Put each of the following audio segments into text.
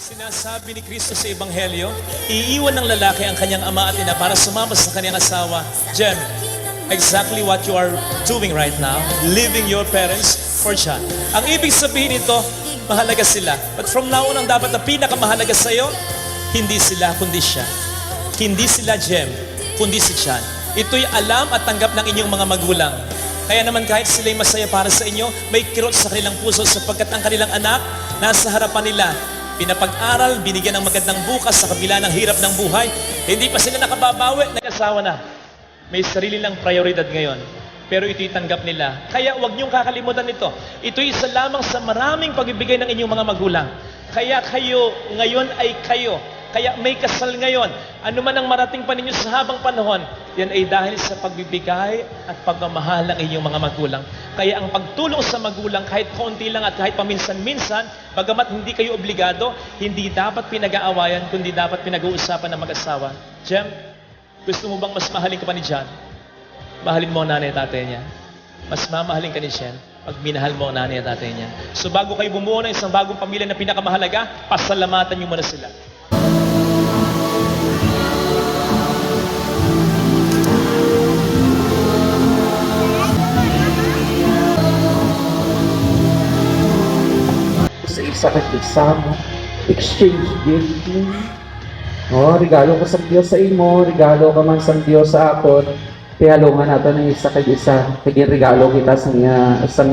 Sinasabi ni Kristo sa Ebanghelyo, iiwan ng lalaki ang kanyang ama at ina para sumama sa kanyang asawa. Jem, exactly what you are doing right now, leaving your parents for John. Ang ibig sabihin nito, mahalaga sila. But from now on, ang dapat na pinakamahalaga sa iyo, hindi sila, kundi siya. Hindi sila Jem, kundi si John. Ito'y alam at tanggap ng inyong mga magulang. Kaya naman kahit sila'y masaya para sa inyo, may kirot sa kanilang puso sapagkat ang kanilang anak nasa harapan nila. Pinapag-aral, binigyan ng magandang bukas sa kabila ng hirap ng buhay. Hindi pa sila nakababawi, nag-asawa na. May sarili lang prioridad ngayon. Pero ito'y tanggap nila. Kaya huwag niyong kakalimutan ito. Ito'y isa lamang sa maraming pagbibigay ng inyong mga magulang. Kaya kayo, ngayon ay kayo. Kaya may kasal ngayon. Ano man ang marating pa ninyo sa habang panahon, yan ay dahil sa pagbibigay at pagmamahal ng inyong mga magulang. Kaya ang pagtulong sa magulang, kahit konti lang at kahit paminsan-minsan, bagamat hindi kayo obligado, hindi dapat pinag-aawayan, kundi dapat pinag-uusapan ng mag-asawa. Jem, gusto mo bang mas mahalin ka pa ni John? Mahalin mo ang nanay at tatay niya. Mas mamahalin ka ni Jem pag minahal mo ang nanay at tatay niya. So bago kayo bumuo ng isang bagong pamilya na pinakamahalaga, pasalamatan niyo muna sila. Sa isa at isa mo, exchange gifting. Regalo ko sa Diyos sa imo, regalo ka man sa Diyos sa aton. Tihalungan nato ng isa kag isa. Kaya regalo kita sa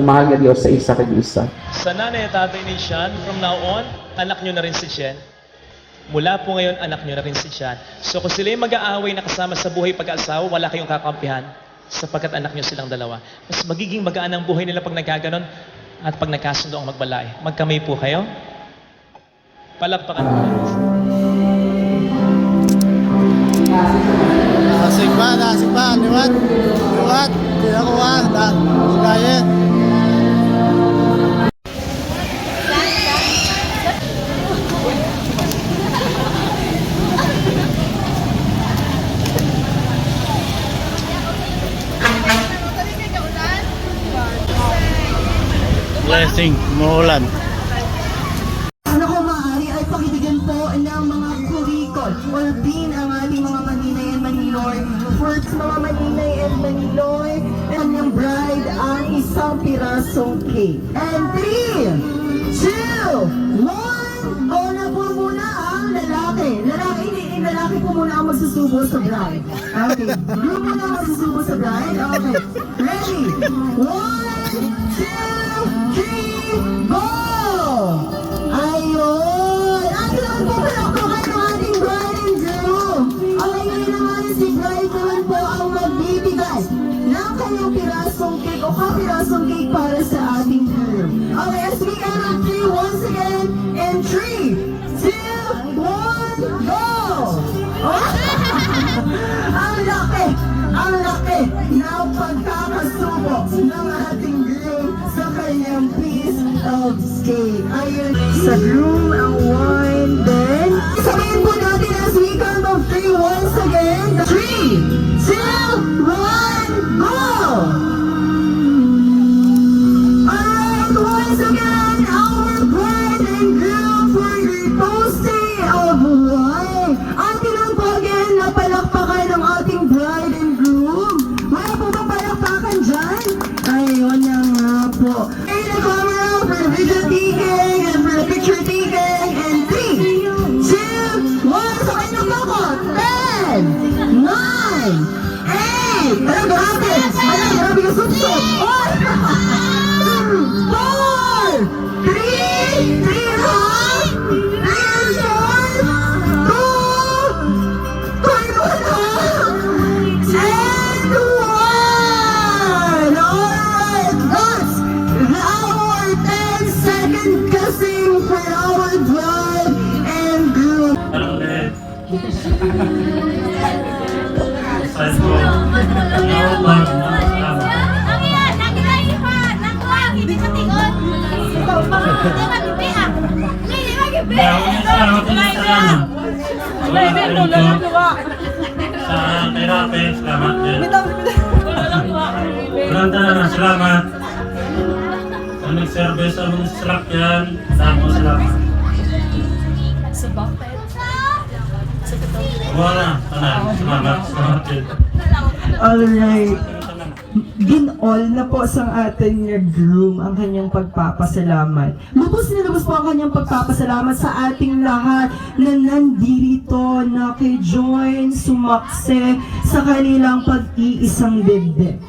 mahal nga Diyos sa isa kag isa. Sa nanay at tatay ni Sean, from now on, anak nyo na rin si Jen. Mula po ngayon, anak nyo na rin si Sean. So kung sila'y mag-aaway na kasama sa buhay pag-aasawa, wala kayong kakampihan sapagkat anak nyo silang dalawa. Mas magiging magaan ang buhay nila pag nagkaganon at pag nagkasundo ang magbalay. Magkamay po kayo. Palakpakan po. Sigba, liwat, kaya ko hilayin. Blessing, umuulan. Ano kung maaari ay pakibigyan po ng mga kurikol or bin ang ating mga Maninay and Maninoy. First, mga Maninay and Maninoy, ang yung bride ang isang pirasong cake. And 3, 2, 1, go na po muna ang lalaki. Lalaki po muna ang magsusubo sa bride. Okay, group muna ang magsusubo sa bride. Okay, ready? 1, 2, 3, go! Ayun! At naman po palakpakan ng ating bride and groom. Okay, ngayon naman si bride naman po ang magbibigay ng kanyang pirasong cake o kapirasong cake para sa ating groom. Okay, as we count on 3 once again, in 3, 2, 1, go! Ang laki ng pagkakasubo ng ating groom sa kanyang piece of cake. Ayun, sa groom ang wine, then sabihin po natin as we count of 3 once again. 3, 2, 1, go! Alright, once again, our bride and groom for your toasting of wine. Atin lang po again na palakpakan ng ating bride and groom. Wala po ba palakpakan dyan? Ayun na nga po. Hey, the camera for the video taking and for the picture taking. And 3, 2, 1. So kayo na po. 10, 9, 8. Alam, grabe. Alam, grabe yung sunsot. 4, 3, 3 half, 3 short, 2, 1 and 1. Alright, that's our 10-second kissing for our bride and groom. Ang iyan, naglahi pa, nagwag, hindi sa tingon. Ikaw pa, ito magibi ah. Hindi magibi. Sa therapy, salamat din. Salamat. Sa nag-service sa mga sasakyan, salamat. Wala, salamat. Salamat din. Alright. Ginol na po sa ating groom ang kanyang pagpapasalamat. Lubos na lubos po ang kanyang pagpapasalamat sa ating lahat na nandito, naki-join, sumakse sa kanilang pag-iisang dibdib.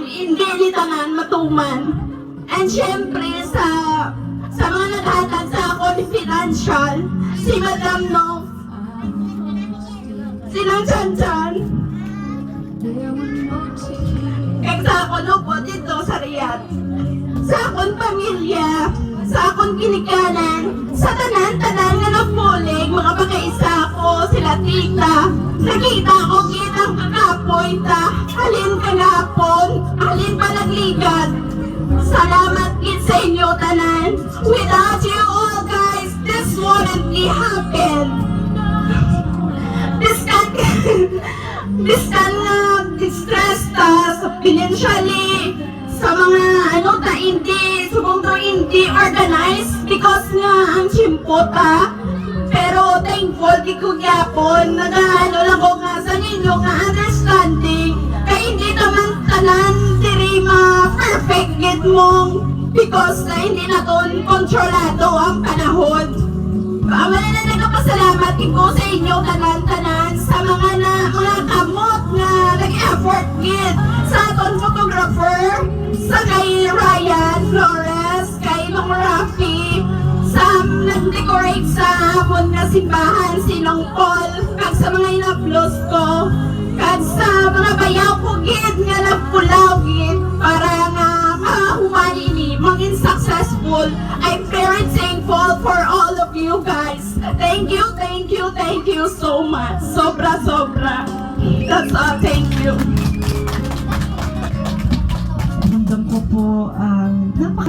Hindi litangan, matuman. And syempre sa mga naghatag sa ako ni financial, si Madam Nov, silang Chan-Chan, kaya sa ako po dito sa Riyadh, sa akong pamilya, sa akong kinikanan, sa tanan-tanan nga napulig, mga pagkaisa ko, sila tita, nakita ko kitang kakapoy ta, halin kanapon, halin pa nagligad. Salamat kid sa inyo tanan. Without you all guys, this wouldn't be happen. This can distress ta sa financially, sa mga hindi organized because nga ang simpo ta. Pero thankful di ko gyapon, lang ko nga sa ninyo nga understanding, kaya hindi naman tanan diri ma-perfect gid mong because na hindi naton kontrolado ang panahon. Wala na nagpasalamat ko sa inyo tanan-tanan sa mga kamot nga nag-effort gid sa aton photographer, sa kay Ryan Flores, kay Mang Rafi, sa nag-decorate sa amon nga simbahan, sinong Paul, kag sa mga inaplos ko, kag sa mga bayaw ko gid nga nagpulaw gid para nga mahuwani ni maging successful. I'm very thankful for all of you guys. Thank you so much. Sobra. That's all. Thank you. Ramdam ko po ang